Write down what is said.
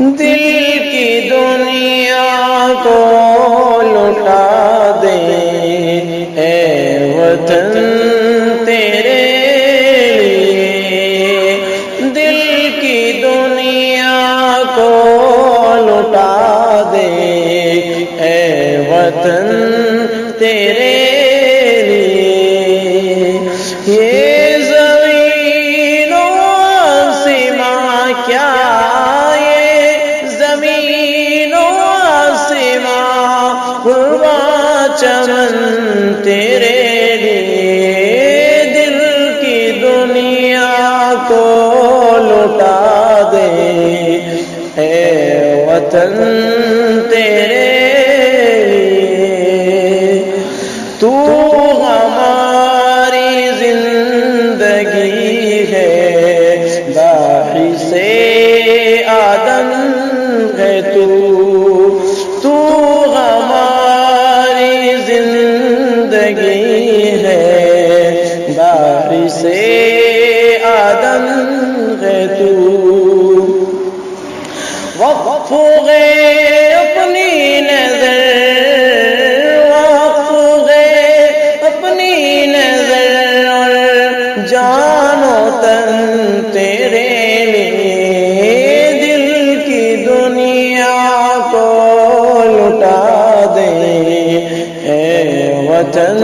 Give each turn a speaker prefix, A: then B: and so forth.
A: دل کی دنیا کو لٹا دے اے وطن تیرے لیے، دل کی دنیا کو لٹا دے اے وطن تیرے لیے۔ یہ زمین و آسماں کیا، یہ زمین و آسماں ہوا چمن تیرے لیے، دل کی دنیا کو لٹا دے اے وطن تیرے لیے۔ تو ہماری زندگی ہے، باعث آدم ہے تو ہماری زندگی ہے، باعث آدم ہے وقف ہو گئے اپنی نظر، وقف ہو گئے اپنی نظر اور جان و تن تیرے لیے، دل کی دنیا کو لٹا دے اے وطن